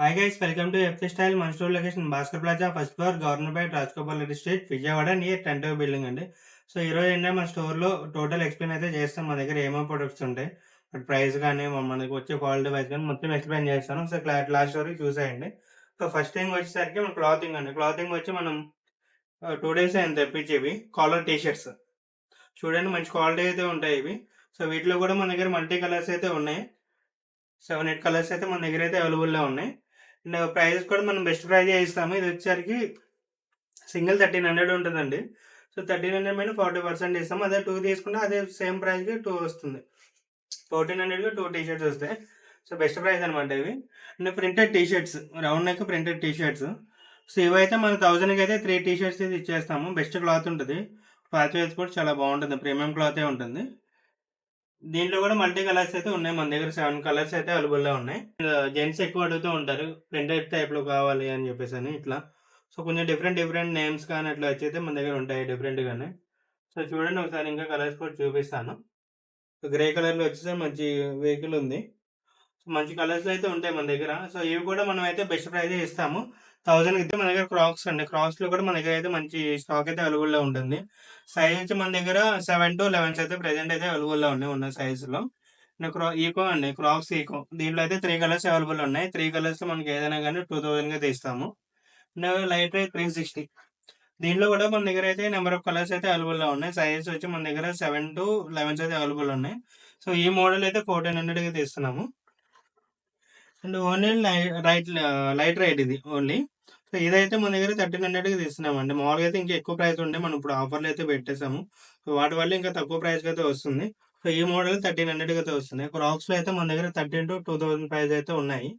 Hi guys, welcome to FK style. మన store location Bhaskar plaza, first floor, government by Rajagopal Reddy street, Vijayawada, near 10 building అండి. So ఈరోజు ఏంటంటే మన స్టోర్లో టోటల్ ఎక్స్ప్లెయిన్ అయితే చేస్తాం. మన దగ్గర ఏమేమి ప్రొడక్ట్స్ ఉంటాయి, ప్రైస్ కానీ మనకి వచ్చే క్వాలిటీ వైజ్ కానీ మొత్తం ఎక్స్ప్లెయిన్ చేస్తాను. సో లాస్ట్ వరకు చూసేయండి. సో ఫస్ట్ థింగ్ వచ్చేసరికి మన క్లాతింగ్ అండి. క్లాతింగ్ వచ్చి మనం 2 days అయింది తెప్పించేవి కాలర్ టీ షర్ట్స్. చూడండి, మంచి క్వాలిటీ అయితే ఉంటాయి ఇవి. సో వీటిలో కూడా మన దగ్గర మల్టీ కలర్స్ అయితే ఉన్నాయి. 7-8 కలర్స్ అయితే మన దగ్గర అయితే అవైలబుల్లో ఉన్నాయి. అండ్ ప్రైజెస్ కూడా మనం బెస్ట్ ప్రైజే ఇస్తాము. ఇది వచ్చేసరికి సింగిల్ 1300 ఉంటుందండి. సో 1300 మీద 40% ఇస్తాము. అదే 2 తీసుకుంటే అదే సేమ్ ప్రైస్కి 2 వస్తుంది. 1400కి 2 టీ షర్ట్స్ వస్తాయి. సో బెస్ట్ ప్రైస్ అనమాట ఇవి. And printed T shirts, round neck printed T shirts. So ఇవైతే మన 1000కి అయితే 3 టీ షర్ట్స్ అయితే ఇచ్చేస్తాము. బెస్ట్ క్లాత్ ఉంటుంది. క్లాత్ వైజ్ కూడా చాలా బాగుంటుంది, ప్రీమియం క్లాతే ఉంటుంది. దీంట్లో కూడా మల్టీ కలర్స్ అయితే ఉన్నాయి. మన దగ్గర 7 కలర్స్ అయితే అవైలబుల్లో ఉన్నాయి. జెంట్స్ ఎక్కువ అడుగుతూ ఉంటారు ప్రింటెడ్ టైప్లో కావాలి అని చెప్పేసి అని ఇట్లా. సో కొంచెం డిఫరెంట్ నేమ్స్ కానీ అట్లా వచ్చి మన దగ్గర ఉంటాయి డిఫరెంట్గానే. సో చూడండి ఒకసారి ఇంకా కలర్స్ కూడా చూపిస్తాను. గ్రే కలర్లో వచ్చేసి మంచి వెహికల్ ఉంది. మంచి కలర్స్లో అయితే ఉంటాయి మన దగ్గర. సో ఇవి కూడా మనం అయితే బెస్ట్ ప్రైజే ఇస్తాము. 1000కి అయితే మన దగ్గర క్రాక్స్ అండి. క్రాక్స్లో కూడా మన దగ్గర అయితే మంచి స్టాక్ అయితే అవైలబుల్లో ఉంటుంది. సైజ్ వచ్చి మన దగ్గర 7 to 11 అయితే ప్రెజెంట్ అయితే అవైలబుల్లో ఉన్నాయి ఉన్న సైజులో. ఈకో అండి, క్రాక్స్ ఈకో. దీంట్లో అయితే 3 కలర్స్ అవైలబుల్ ఉన్నాయి. 3 కలర్స్ మనకి ఏదైనా కానీ 2000గా తీస్తాము. Light rate 360. దీంట్లో కూడా మన దగ్గర అయితే నెంబర్ ఆఫ్ కలర్స్ అయితే అవైలబుల్లో ఉన్నాయి. సైజెస్ వచ్చి మన దగ్గర 7 to 11 అయితే అవైలబుల్ ఉన్నాయి. సో ఈ మోడల్ అయితే 1400గా తీస్తున్నాము. అండ్ ఓన్లీ లైట్ రైట్ ఇది ఓన్లీ. సో ఇదైతే మన దగ్గర 1300కి తీస్తున్నామండి. మామూలుగా అయితే ఇంకా ఎక్కువ ప్రైస్ ఉండే, మనం ఇప్పుడు ఆఫర్లు అయితే పెట్టేసాము. సో వాటి వల్ల ఇంకా తక్కువ ప్రైస్కి అయితే వస్తుంది. సో ఈ మోడల్ 1300కి అయితే వస్తుంది. క్రాక్స్లో అయితే మన దగ్గర 13 to 2000 ప్రైస్ అయితే ఉన్నాయి.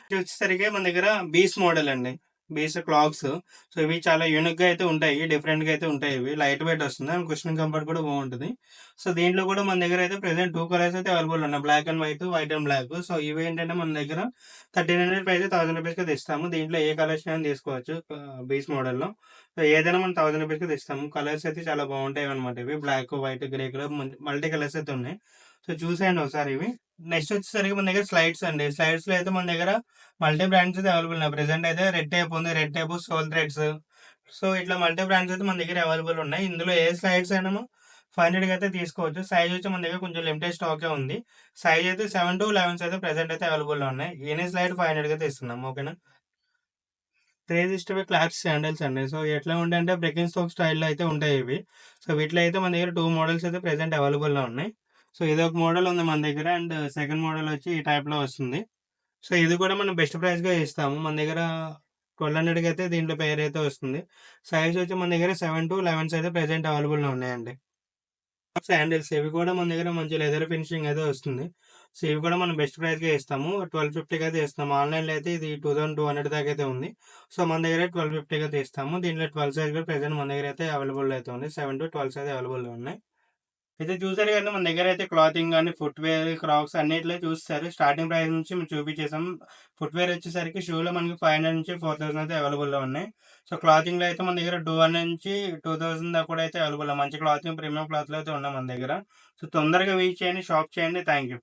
ఇది వచ్చేసరికి మన దగ్గర బీస్ మోడల్ అండి, బీస్ క్లాక్స్. సో ఇవి చాలా యూనిక్గా అయితే ఉంటాయి, డిఫరెంట్గా అయితే ఉంటాయి. ఇవి లైట్ వెయిట్ వస్తుంది అండ్ కుషనింగ్ కంఫర్ట్ కూడా బాగుంటుంది. సో దీంట్లో కూడా మన దగ్గర అయితే ప్రెసెంట్ 2 కలర్స్ అయితే అవైలబుల్ ఉన్నాయి, black and white, white and black. So ఇవి ఏంటంటే మన దగ్గర 1300 ప్రైస్ 1000 రూపీస్కి తెస్తాము. దీంట్లో ఏ కలర్స్ అయినా తీసుకోవచ్చు బీస్ మోడల్లో. సో ఏదైనా మనం 1000 రూపీస్కి తెస్తాము. కలర్స్ అయితే చాలా బాగుంటాయి అనమాట. ఇవి black, white, grey colour multi colours అయితే ఉన్నాయి. సో చూసేయండి ఒకసారి ఇవి. నెక్స్ట్ వచ్చేసరికి మన దగ్గర స్లైడ్స్ అండి. స్లైడ్స్లో అయితే మన దగ్గర మల్టీ బ్రాండ్స్ అయితే అవైలబుల్ ఉన్నాయి. ప్రెసెంట్ అయితే రెడ్ టేప్ ఉంది, Red Tape, Sole Threads. So ఇట్లా మల్టీ బ్రాండ్స్ అయితే మన దగ్గర అవైలబుల్ ఉన్నాయి. ఇందులో ఏ స్లైడ్స్ అయినా 500కి అయితే తీసుకోవచ్చు. సైజ్ వచ్చి మన దగ్గర కొంచెం లిమిటెడ్ స్టాకే ఉంది. సైజ్ అయితే 7 to 11 అయితే ప్రెసెంట్ అయితే అవైలబుల్లో ఉన్నాయి. ఎనీ స్లైడ్ 500కి అయితే ఇస్తున్నాం. ఓకేనా. 3 క్లాత్స్ శాండల్స్ అండి. సో ఎట్లా ఉంటాయంటే బ్రెకింగ్ స్టోక్ స్టైల్లో అయితే ఉంటాయి ఇవి. సో వీటిలో అయితే మన దగ్గర 2 మోడల్స్ అయితే ప్రెసెంట్ అవైలబుల్లో ఉన్నాయి. సో ఇది ఒక మోడల్ ఉంది మన దగ్గర, అండ్ సెకండ్ మోడల్ వచ్చి ఈ టైప్లో వస్తుంది. సో ఇది కూడా మనం బెస్ట్ ప్రైస్గా ఇస్తాము. మన దగ్గర 1200కి అయితే దీంట్లో పేర్ అయితే వస్తుంది. సైజ్ వచ్చి మన దగ్గర 7 to 11 అయితే ప్రెసెంట్ అవైలబుల్లో ఉన్నాయండి. శాండిల్స్ ఇవి కూడా మన దగ్గర మంచి లెదర్ ఫినిషింగ్ అయితే వస్తుంది. సో ఇవి కూడా మనం బెస్ట్ ప్రైస్గా ఇస్తాము. 1250కి అయితే ఇస్తాము. ఆన్లైన్లో అయితే ఇది 2200 దాకా అయితే ఉంది. సో మన దగ్గర 1250కి అయితే ఇస్తాము. దీంట్లో 12 సైజ్ కూడా ప్రెసెంట్ మన దగ్గర అయితే అవైలబుల్ అయితే ఉంది. 7 to 12 అయితే అవైలబుల్లో ఉన్నాయి. అయితే చూసారు కదా, మన దగ్గర అయితే క్లాతింగ్ కానీ ఫుట్వేర్, క్రాక్స్ అన్నిట్లో చూస్తారు. స్టార్టింగ్ ప్రైస్ నుంచి మేము చూపించేసాం. ఫుట్వేర్ వచ్చేసరికి షూలో మనకి 500 నుంచి 4000 అయితే అవైలబుల్లో ఉన్నాయి. సో క్లాతింగ్లో అయితే మన దగ్గర 200 నుంచి 2000 దాకా కూడా అయితే అవైలబుల్. మంచి క్లాతింగ్, ప్రీమియం క్లాత్లో అయితే ఉన్నాయి మన దగ్గర. సో తొందరగా రీచ్ చేయండి, షాప్ చేయండి. Thank you.